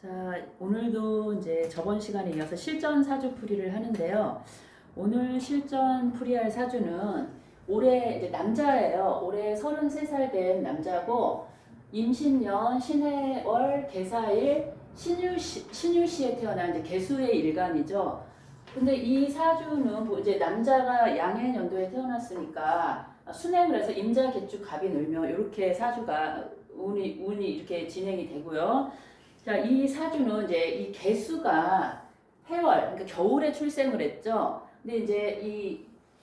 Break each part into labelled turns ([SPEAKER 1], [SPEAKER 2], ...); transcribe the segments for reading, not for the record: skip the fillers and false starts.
[SPEAKER 1] 자, 오늘도 이제 저번 시간에 이어서 실전 사주 풀이를 하는데요. 오늘 실전 풀이할 사주는 올해 이제 남자예요. 올해 33살 된 남자고 임신년, 신해월, 개사일, 신유시에 태어난 이제 개수의 일간이죠. 근데 이 사주는 뭐 이제 남자가 양해년도에 태어났으니까 순행을 해서 임자, 개축, 갑이 늘며 이렇게 사주가 운이 이렇게 진행이 되고요. 자, 이 사주는 이제 이 개수가 해월, 그러니까 겨울에 출생을 했죠. 근데 이제 이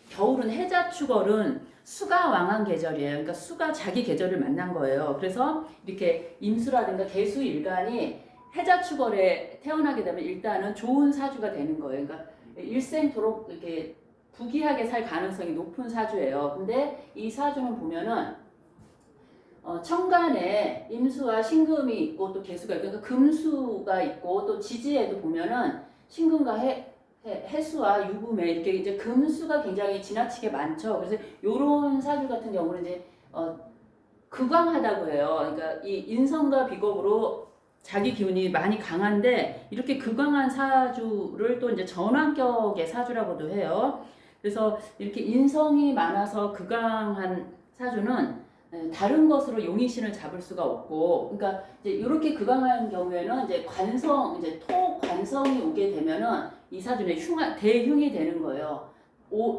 [SPEAKER 1] 겨울은 해자축월은 수가 왕한 계절이에요. 그러니까 수가 자기 계절을 만난 거예요. 그래서 이렇게 임수라든가 개수 일간이 해자축월에 태어나게 되면 일단은 좋은 사주가 되는 거예요. 그러니까 일생토록 이렇게 부귀하게 살 가능성이 높은 사주예요. 근데 이 사주는 보면은 천간에 임수와 신금이 있고 또 개수가 있고 그러니까 금수가 있고 또 지지에도 보면은 신금과 해수와 유금에 이렇게 이제 금수가 굉장히 지나치게 많죠. 그래서 요런 사주 같은 경우는 이제 극왕하다고 해요. 그러니까 이 인성과 비겁으로 자기 기운이 많이 강한데 이렇게 극왕한 사주를 또 이제 전환격의 사주라고도 해요. 그래서 이렇게 인성이 많아서 극왕한 사주는 다른 것으로 용의신을 잡을 수가 없고, 그러니까 이제 이렇게 극강한 경우에는 이제 이제 토관성이 오게 되면은 이 사주는 대흉이 되는 거예요.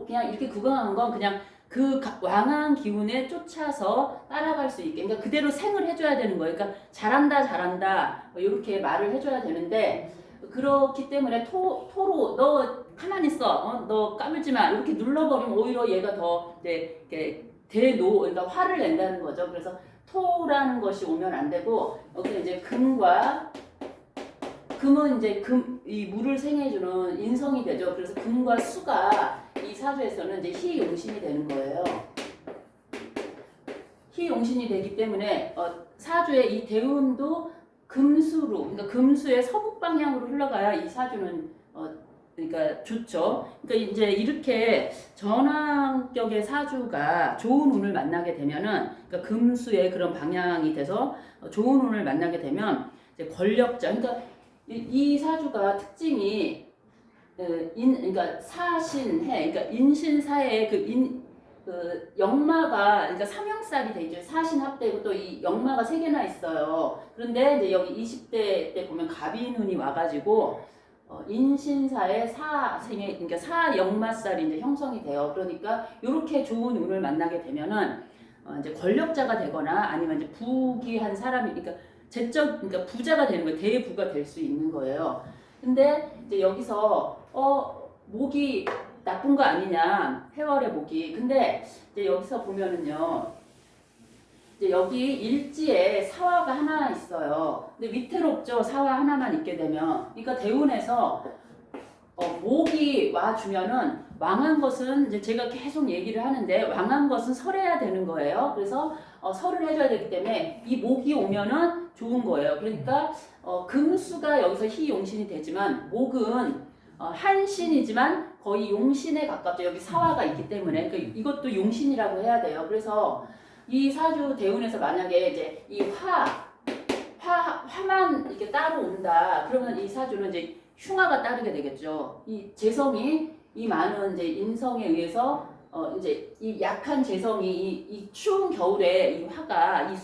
[SPEAKER 1] 그냥 이렇게 극강한 건 그냥 그 왕한 기운에 쫓아서 따라갈 수 있게, 그러니까 그대로 생을 해줘야 되는 거예요. 그러니까 잘한다, 뭐 이렇게 말을 해줘야 되는데, 그렇기 때문에 토로 너 가만히 있어, 너 까불지 마 이렇게 눌러버리면 오히려 얘가 더 이제 이렇게 그러니까 화를 낸다는 거죠. 그래서 토라는 것이 오면 안 되고 여기 이제 금은 이제 이 물을 생해주는 인성이 되죠. 그래서 금과 수가 이 사주에서는 이제 희용신이 되는 거예요. 희용신이 되기 때문에 사주의 이 대운도 금수로, 그러니까 금수의 서북 방향으로 흘러가야 이 사주는 그러니까 좋죠. 그러니까 이제 이렇게 전환격의 사주가 좋은 운을 만나게 되면은, 그러니까 금수의 그런 방향이 돼서 좋은 운을 만나게 되면 이제 권력자, 그러니까 이 사주가 특징이 그러니까 사신해, 그러니까 인신사의 그 역마가, 그러니까 삼형살이 되죠. 사신합되고 또 이 역마가 3개나 있어요. 그런데 이제 여기 20대 때 보면 갑인운이 와가지고 인신사의 그러니까 사역마살이 이제 형성이 돼요. 그러니까 이렇게 좋은 운을 만나게 되면은 이제 권력자가 되거나 아니면 이제 부귀한 사람이, 그러니까 그러니까 부자가 되는 거예요. 대부가 될 수 있는 거예요. 근데 이제 여기서 목이 나쁜 거 아니냐, 해월의 목이. 근데 이제 여기서 보면은요. 이제 여기 일지에 사화가 하나 있어요. 근데 위태롭죠. 사화 하나만 있게 되면. 그러니까 대운에서 목이 와주면은 왕한 것은 이제 제가 계속 얘기를 하는데 왕한 것은 설해야 되는 거예요. 그래서 설을 해줘야 되기 때문에 이 목이 오면은 좋은 거예요. 그러니까 금수가 여기서 희용신이 되지만 목은 한신이지만 거의 용신에 가깝죠. 여기 사화가 있기 때문에 그러니까 이것도 용신이라고 해야 돼요. 그래서 이 사주 대운에서 만약에 이제 이 화만 이렇게 따로 온다. 그러면 이 사주는 이제 흉화가 따르게 되겠죠. 이 재성이 이 많은 이제 인성에 의해서 이제 이 약한 재성이 이 추운 겨울에 이 화가 이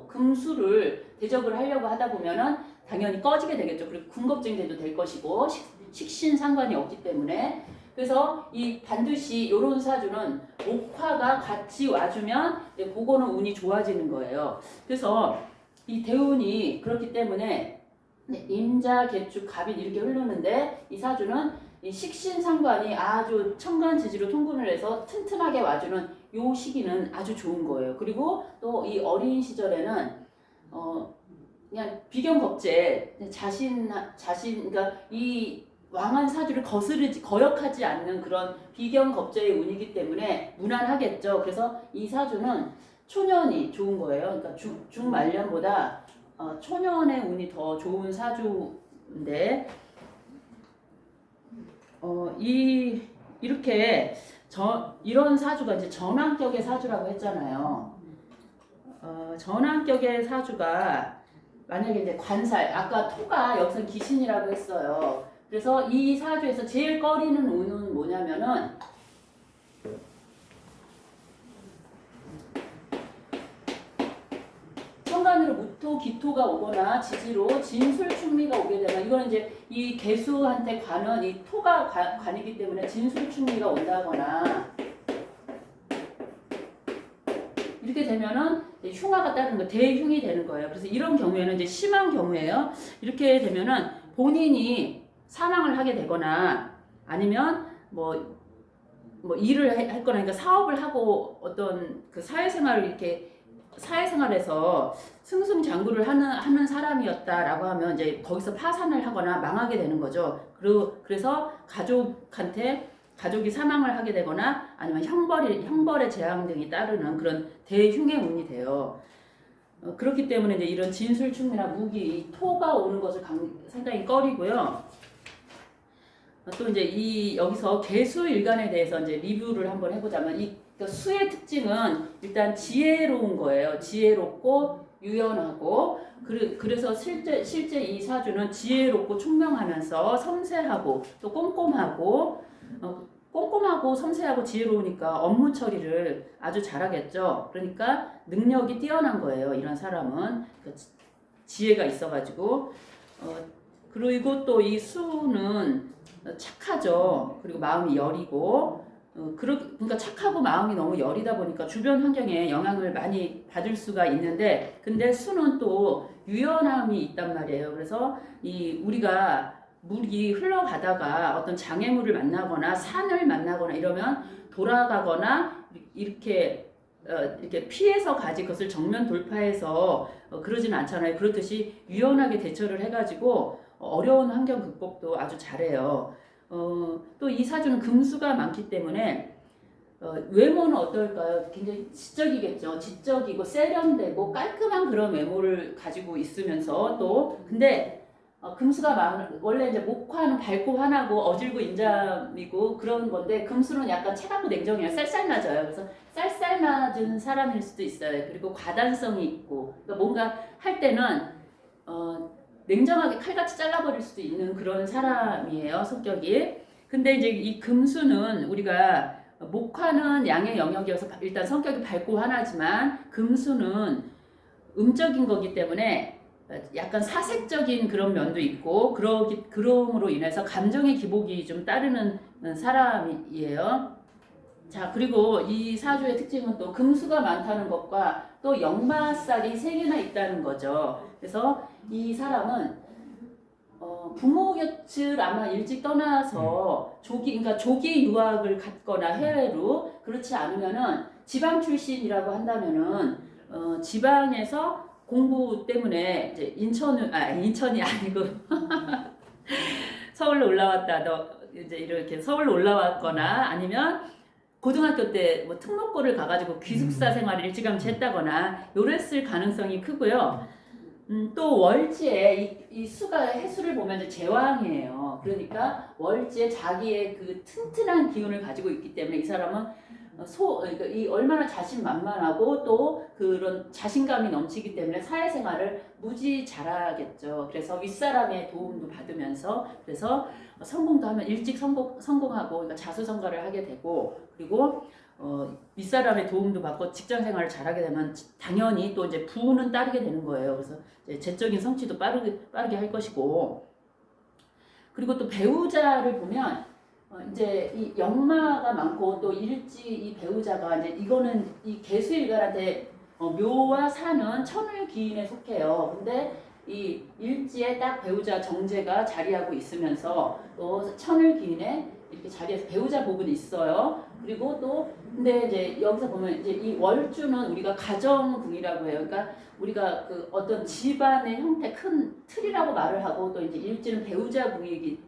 [SPEAKER 1] 금수를 대적을 하려고 하다 보면은 당연히 꺼지게 되겠죠. 그리고 군겁증제도 될 것이고 식신 상관이 없기 때문에. 그래서 이 반드시 이런 사주는 목화가 같이 와주면 그거는 운이 좋아지는 거예요. 그래서 이 대운이 그렇기 때문에 임자, 개축, 갑인 이렇게 흐르는데 이 사주는 이 식신 상관이 아주 천간지지로 통분을 해서 튼튼하게 와주는 요 시기는 아주 좋은 거예요. 그리고 또 이 어린 시절에는 그냥 비견겁제 그러니까 이 왕한 사주를 거역하지 않는 그런 비견겁제의 운이기 때문에 무난하겠죠. 그래서 이 사주는 초년이 좋은 거예요. 그러니까 중말년보다 초년의 운이 더 좋은 사주인데 이렇게 이런 사주가 이제 전환격의 사주라고 했잖아요. 전환격의 사주가 만약에 이제 관살, 아까 토가 여기서 귀신이라고 했어요. 그래서 이 사주에서 제일 꺼리는 운은 뭐냐면은 천간으로 무토, 기토가 오거나 지지로 진술충미가 오게 되면 이거는 이제 이 개수한테 관은 이 토가 관이기 때문에 진술충미가 온다거나 이렇게 되면은 흉화가 따르는 거 대흉이 되는 거예요. 그래서 이런 경우에는 이제 심한 경우예요. 이렇게 되면은 본인이 사망을 하게 되거나 아니면 뭐 일을 할 거나 그러니까 사업을 하고 어떤 그 사회생활을 이렇게 사회생활에서 승승장구를 하는 사람이었다라고 하면 이제 거기서 파산을 하거나 망하게 되는 거죠. 그래서 가족이 사망을 하게 되거나 아니면 형벌의 재앙 등이 따르는 그런 대흉의 운이 돼요. 그렇기 때문에 이제 이런 진술충이나 무기, 토가 오는 것을 상당히 꺼리고요. 또 이제 여기서 개수일간에 대해서 이제 리뷰를 한번 해보자면 그러니까 수의 특징은 일단 지혜로운 거예요. 지혜롭고 유연하고 그래서 실제 이 사주는 지혜롭고 총명하면서 섬세하고 또 꼼꼼하고 섬세하고 지혜로우니까 업무 처리를 아주 잘하겠죠. 그러니까 능력이 뛰어난 거예요. 이런 사람은 지혜가 있어가지고 그리고 또 이 수는 착하죠. 그리고 마음이 여리고 그러니까 착하고 마음이 너무 여리다 보니까 주변 환경에 영향을 많이 받을 수가 있는데 근데 수는 또 유연함이 있단 말이에요. 그래서 우리가 물이 흘러가다가 어떤 장애물을 만나거나 산을 만나거나 이러면 돌아가거나 이렇게 피해서 가지 그것을 정면 돌파해서 그러지는 않잖아요. 그렇듯이 유연하게 대처를 해가지고 어려운 환경 극복도 아주 잘해요. 또 이 사주는 금수가 많기 때문에 외모는 어떨까요? 굉장히 지적이겠죠. 지적이고 세련되고 깔끔한 그런 외모를 가지고 있으면서 또 근데 금수가 많은 원래 이제 목화는 밝고 환하고 어질고 인자이고 그런 건데 금수는 약간 차갑고 냉정해요. 쌀쌀맞아요. 그래서 쌀쌀맞은 사람일 수도 있어요. 그리고 과단성이 있고 그러니까 뭔가 할 때는 냉정하게 칼같이 잘라버릴 수도 있는 그런 사람이에요. 성격이. 근데 이제 이 금수는 우리가 목화는 양의 영역이어서 일단 성격이 밝고 환하지만 금수는 음적인 거기 때문에 약간 사색적인 그런 면도 있고 그럼으로 인해서 감정의 기복이 좀 따르는 사람이에요. 자, 그리고 이 사주의 특징은 또 금수가 많다는 것과 또 역마살이 3개나 있다는 거죠. 그래서 이 사람은 부모 곁을 아마 일찍 떠나서 그러니까 조기 유학을 갔거나 해외로 그렇지 않으면은 지방 출신이라고 한다면은 지방에서 공부 때문에 이제 인천이 아니고 서울로 올라왔다. 이제 이렇게 서울로 올라왔거나 아니면 고등학교 때 뭐 특목고를 가가지고 기숙사 생활을 일찌감치 했다거나 요랬을 가능성이 크고요. 또 월지에 이 수가 해수를 보면 이제 제왕이에요. 그러니까 월지에 자기의 그 튼튼한 기운을 가지고 있기 때문에 이 사람은 그러니까 이 얼마나 자신만만하고 또 그런 자신감이 넘치기 때문에 사회생활을 무지 잘하겠죠. 그래서 윗사람의 도움도 받으면서 그래서 성공도 하면 일찍 성공하고 그러니까 자수성가를 하게 되고 그리고 윗사람의 도움도 받고 직장 생활을 잘하게 되면 당연히 또 이제 부는 따르게 되는 거예요. 그래서 이제 재적인 성취도 빠르게 할 것이고 그리고 또 배우자를 보면 이제 이 역마가 많고 또 일지 이 배우자가 이제 이거는 이 개수일간한테 묘와 사는 천을기인에 속해요. 근데 이 일지에 딱 배우자 정제가 자리하고 있으면서 또 천을기인에 이렇게 자리에서 배우자 부분이 있어요. 그리고 또 근데 이제 여기서 보면 이제 이 월주는 우리가 가정궁이라고 해요. 그러니까 우리가 그 어떤 집안의 형태 큰 틀이라고 말을 하고 또 이제 일지는 배우자궁이에요.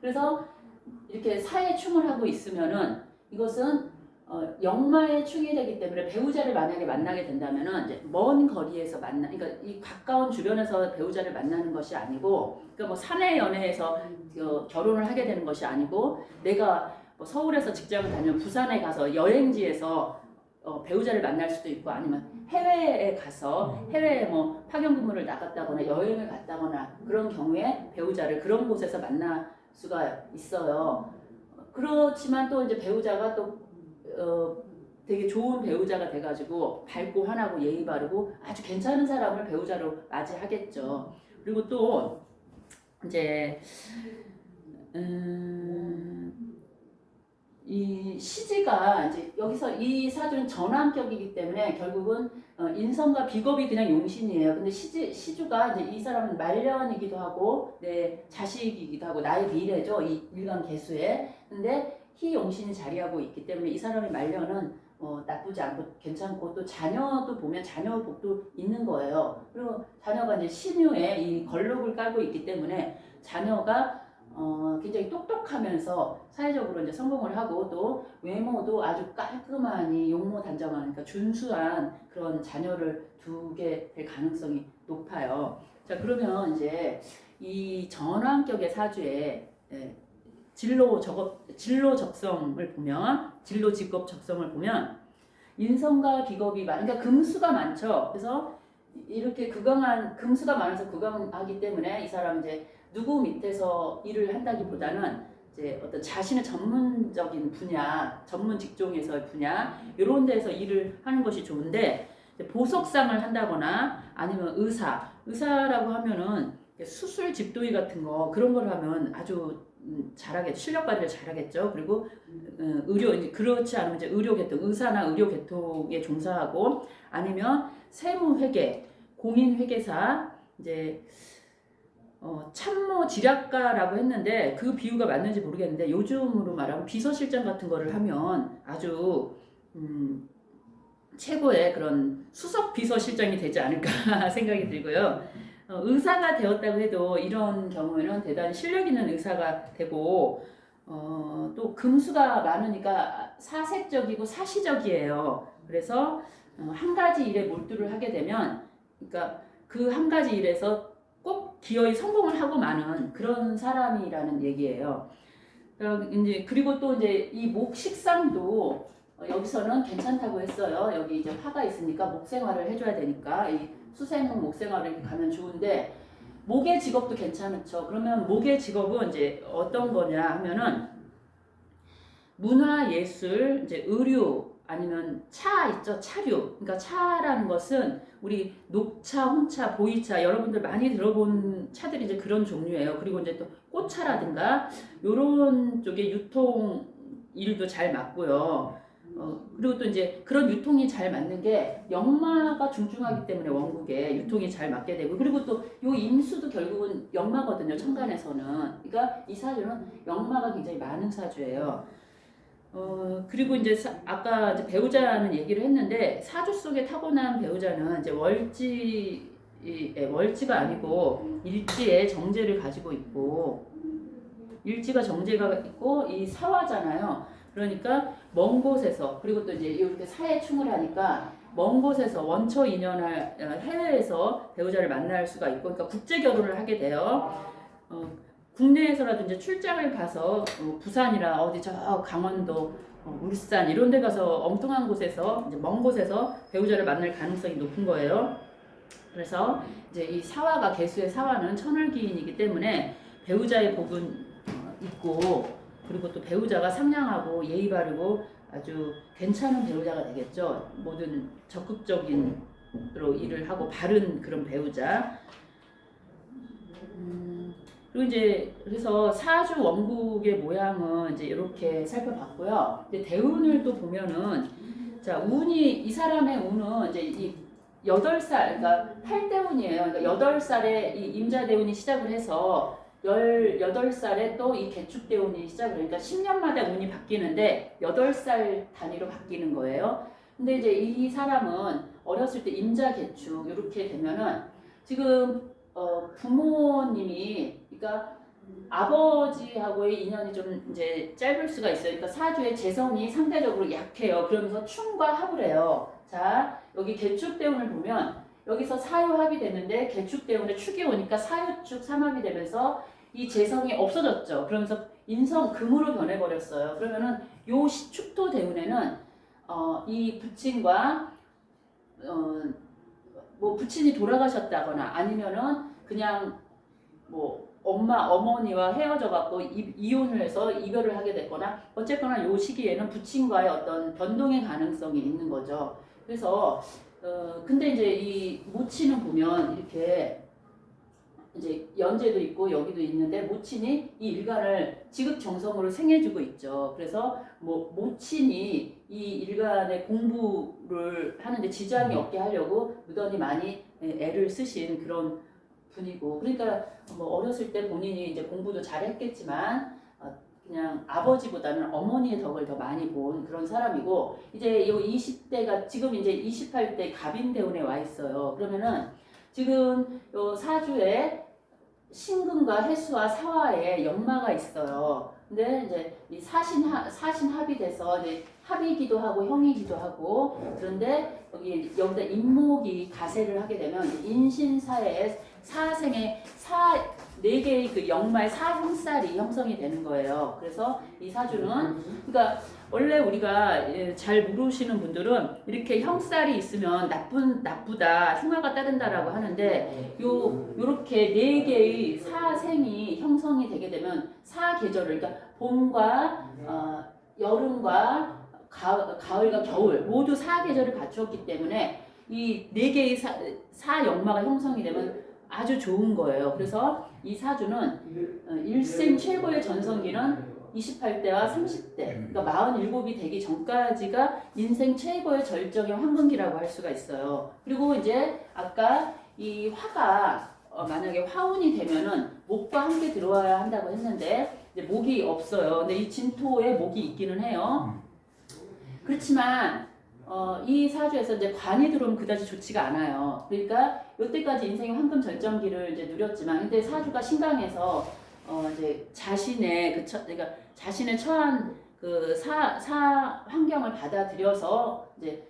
[SPEAKER 1] 그래서 이렇게 사회충을 하고 있으면은 이것은 역마의 충이 되기 때문에 배우자를 만약에 만나게 된다면은 이제 먼 거리에서 그러니까 이 가까운 주변에서 배우자를 만나는 것이 아니고, 그러니까 뭐 사내 연애에서 결혼을 하게 되는 것이 아니고, 내가 뭐 서울에서 직장을 다니면 부산에 가서 여행지에서 배우자를 만날 수도 있고 아니면 해외에 가서 해외에 뭐 파견 근무를 나갔다거나 여행을 갔다거나 그런 경우에 배우자를 그런 곳에서 만날 수가 있어요. 그렇지만 또 이제 배우자가 또 되게 좋은 배우자가 돼가지고 밝고 환하고 예의 바르고 아주 괜찮은 사람을 배우자로 맞이하겠죠. 그리고 또 이제 이 시지가 이제 여기서 이 사주는 전환격이기 때문에 결국은 인성과 비겁이 그냥 용신이에요. 근데 시주가 이제 이 사람은 말년이기도 하고 내 자식이기도 하고 나의 미래죠. 이 일간 개수에. 근데 희용신이 자리하고 있기 때문에 이 사람의 말년은 나쁘지 않고 괜찮고 또 자녀도 보면 자녀 복도 있는 거예요. 그리고 자녀가 이제 신유에 이 걸록을 깔고 있기 때문에 자녀가 굉장히 똑똑하면서 사회적으로 이제 성공을 하고 또 외모도 아주 깔끔하니 용모단정한 그러니까 준수한 그런 자녀를 두게 될 가능성이 높아요. 자 그러면 이제 이 전환격의 사주에 진로 적성을 보면 진로 직업 적성을 보면 인성과 비겁이 그러니까 금수가 많죠. 그래서 이렇게 금수가 많아서 극강하기 때문에 이 사람 이제 누구 밑에서 일을 한다기보다는 이제 어떤 자신의 전문적인 분야, 전문 직종에서의 분야 이런 데서 일을 하는 것이 좋은데 보석상을 한다거나 아니면 의사라고 하면은 수술 집도의 같은 거 그런 걸 하면 아주 잘하겠죠. 실력 발휘를 잘하겠죠. 그리고 그렇지 않으면 이제 의료계통, 의사나 의료계통에 종사하고 아니면 세무회계, 공인회계사 이제 참모 지략가라고 했는데 그 비유가 맞는지 모르겠는데 요즘으로 말하면 비서실장 같은 거를 하면 아주 최고의 그런 수석 비서실장이 되지 않을까 생각이 들고요. 의사가 되었다고 해도 이런 경우에는 대단히 실력 있는 의사가 되고 또 금수가 많으니까 사색적이고 사시적이에요. 그래서 한 가지 일에 몰두를 하게 되면 그러니까 그 한 가지 일에서 꼭 기어이 성공을 하고 마는 그런 사람이라는 얘기예요. 이제 그리고 또 이제 이 목식상도 여기서는 괜찮다고 했어요. 여기 이제 화가 있으니까 목생활을 해줘야 되니까 이 수생 목생활을 가면 좋은데 목의 직업도 괜찮죠. 그러면 목의 직업은 이제 어떤 거냐 하면은 문화 예술 이제 의류 아니면 차 있죠. 차류. 그러니까 차라는 것은 우리 녹차, 홍차, 보이차 여러분들 많이 들어본 차들이 이제 그런 종류예요. 그리고 이제 또 꽃차라든가 요런 쪽에 유통 일도 잘 맞고요. 그리고 또 이제 그런 유통이 잘 맞는 게 역마가 중증하기 때문에 원국에 유통이 잘 맞게 되고 그리고 또 요 임수도 결국은 역마거든요. 천간에서는. 그러니까 이 사주는 역마가 굉장히 많은 사주예요. 그리고 이제 아까 이제 배우자는 얘기를 했는데 사주 속에 타고난 배우자는 이제 월지가 아니고 일지에 정제를 가지고 있고 일지가 정제가 있고 이 사화잖아요. 그러니까 먼 곳에서 그리고 또 이제 이렇게 사회충을 하니까 먼 곳에서 원처 인연할 해외에서 배우자를 만날 수가 있고 그러니까 국제 결혼을 하게 돼요. 국내에서라도 이제 출장을 가서 부산이나 어디 저 강원도 울산 이런 데 가서 엉뚱한 곳에서 이제 먼 곳에서 배우자를 만날 가능성이 높은 거예요. 그래서 이제 이 사화가 개수의 사화는 천을기인이기 때문에 배우자의 복은 있고 그리고 또 배우자가 상냥하고 예의 바르고 아주 괜찮은 배우자가 되겠죠. 모든 적극적인 로 일을 하고 바른 그런 배우자. 그리고 이제 그래서 사주 원국의 모양은 이제 이렇게 살펴봤고요. 근데 대운을 또 보면은 자 운이 이 사람의 운은 이제 이 8살 그러니까 8대운이에요. 그러니까 8살에 이 임자대운이 시작을 해서 18살에 또 이 개축대운이 시작을 그러니까 10년마다 운이 바뀌는데 8살 단위로 바뀌는 거예요. 근데 이제 이 사람은 어렸을 때 임자 개축 이렇게 되면은 지금 부모님이 그러니까 아버지하고의 인연이 좀 이제 짧을 수가 있어요. 그러니까 사주의 재성이 상대적으로 약해요. 그러면서 충과 합을 해요. 자, 여기 개축대운을 보면 여기서 사유합이 되는데 개축대운에 축이 오니까 사유축 삼합이 되면서 이 재성이 없어졌죠. 그러면서 인성 금으로 변해버렸어요. 그러면은 요 축토대운에는 이 부친과 뭐 부친이 돌아가셨다거나 아니면은 그냥 뭐 어머니와 헤어져 갖고 이혼을 해서 이별을 하게 됐거나 어쨌거나 요 시기에는 부친과의 어떤 변동의 가능성이 있는 거죠. 그래서 근데 이제 이 모친은 보면 이렇게 이제 연재도 있고 여기도 있는데 모친이 이 일간을 지극정성으로 생해주고 있죠. 그래서 뭐 모친이 이 일간의 공부를 하는데 지장이 없게 하려고 무던히 많이 애를 쓰신 그런 분이고, 그러니까 뭐 어렸을 때 본인이 이제 공부도 잘했겠지만 그냥 아버지보다는 어머니의 덕을 더 많이 본 그런 사람이고, 이제 이 20대가 지금 이제 28대 갑인대운에 와 있어요. 그러면은 지금 요 사주에 신금과 해수와 사화에 역마가 있어요. 근데 이제 이 사신합이 돼서 이제 합이기도 하고 형이기도 하고, 그런데 여기다 인목이 가세를 하게 되면 인신사에 사생의 네 개의 그 역마의 사형살이 형성이 되는 거예요. 그래서 이 사주는, 그러니까 원래 우리가 잘 모르시는 분들은 이렇게 형살이 있으면 나쁘다, 흉화가 따른다라고 하는데, 요렇게 네 개의 사생이 형성이 되게 되면 사계절을, 그러니까 봄과 여름과 가을과 겨울 모두 사계절을 갖추었기 때문에 이 네 개의 사역마가 형성이 되면 아주 좋은 거예요. 그래서 이 사주는 일생 최고의 전성기는 28대와 30대, 그러니까 47이 되기 전까지가 인생 최고의 절정의 황금기라고 할 수가 있어요. 그리고 이제 아까 이 화가 만약에 화운이 되면은 목과 함께 들어와야 한다고 했는데 이제 목이 없어요. 근데 이 진토에 목이 있기는 해요. 그렇지만 이 사주에서 이제 관이 들어오면 그다지 좋지가 않아요. 그러니까 이때까지 인생의 황금 절정기를 이제 누렸지만, 근데 사주가 신강해서 이제 자신의 그러니까 자신의 처한 그 환경을 받아들여서 이제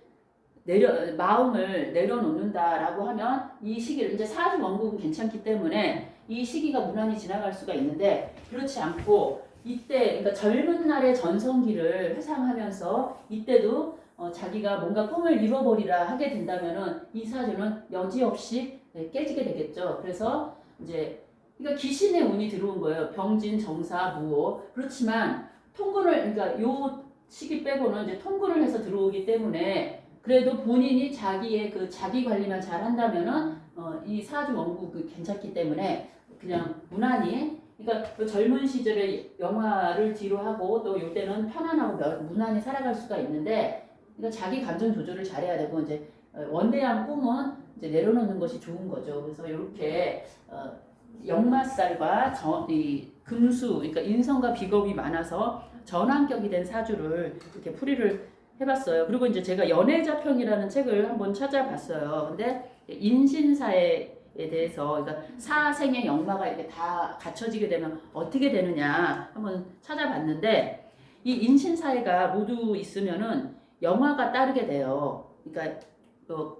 [SPEAKER 1] 마음을 내려놓는다라고 하면 이 시기를, 이제 사주 원국은 괜찮기 때문에 이 시기가 무난히 지나갈 수가 있는데, 그렇지 않고 이때, 그러니까 젊은 날의 전성기를 회상하면서 이때도 자기가 뭔가 꿈을 이뤄버리라 하게 된다면은 이 사주는 여지없이 깨지게 되겠죠. 그래서 이제 그러니까 귀신의 운이 들어온 거예요. 병진, 정사, 무호. 그렇지만 통근을, 그러니까 요 시기 빼고는 이제 통근을 해서 들어오기 때문에 그래도 본인이 자기의 그 자기 관리만 잘 한다면은 이 사주 원국이 괜찮기 때문에 그냥 무난히, 그러니까 그 젊은 시절에 영화를 뒤로 하고 또 이때는 편안하고 무난히 살아갈 수가 있는데, 그러니까 자기 감정 조절을 잘해야 되고, 이제 원대한 꿈은 이제 내려놓는 것이 좋은 거죠. 그래서 이렇게 역마살과 이 금수, 그러니까 인성과 비겁이 많아서 전환격이 된 사주를 이렇게 풀이를 해봤어요. 그리고 이제 제가 연애자평이라는 책을 한번 찾아봤어요. 근데 인신사에 대해서, 그러니까 사생의 역마가 이렇게 다 갖춰지게 되면 어떻게 되느냐 한번 찾아봤는데, 이 인신사회가 모두 있으면은 영화가 따르게 돼요. 그러니까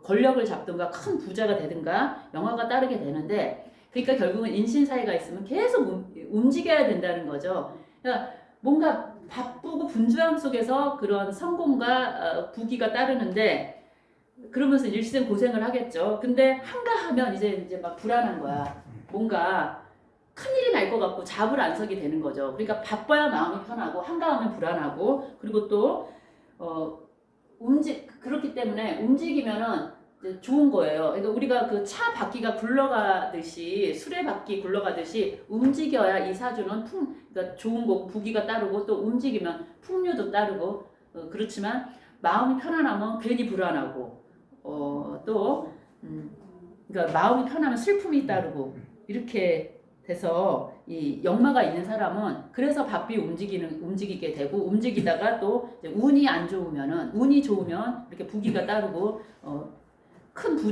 [SPEAKER 1] 권력을 잡든가 큰 부자가 되든가 영화가 따르게 되는데, 그러니까 결국은 인신사회가 있으면 계속 움직여야 된다는 거죠. 그러니까 뭔가 바쁘고 분주함 속에서 그런 성공과 부귀가 따르는데, 그러면서 일생 고생을 하겠죠. 근데 한가하면 이제 막 불안한 거야. 뭔가 큰일이 날 것 같고 잡을 안서게 되는 거죠. 그러니까 바빠야 마음이 편하고 한가하면 불안하고, 그리고 또 그렇기 때문에 움직이면은 좋은 거예요. 그러니까 우리가 그 차 바퀴가 굴러가듯이, 수레바퀴 굴러가듯이 움직여야 이 사주는 그러니까 좋은 거고 부귀가 따르고, 또 움직이면 풍류도 따르고, 그렇지만 마음이 편안하면 괜히 불안하고, 그러니까 마음이 편하면 슬픔이 따르고, 이렇게 돼서 이 역마가 있는 사람은 그래서 바삐 움직이게 되고, 움직이다가 또 운이 안 좋으면은, 운이 좋으면 이렇게 부귀가 따르고 큰 부자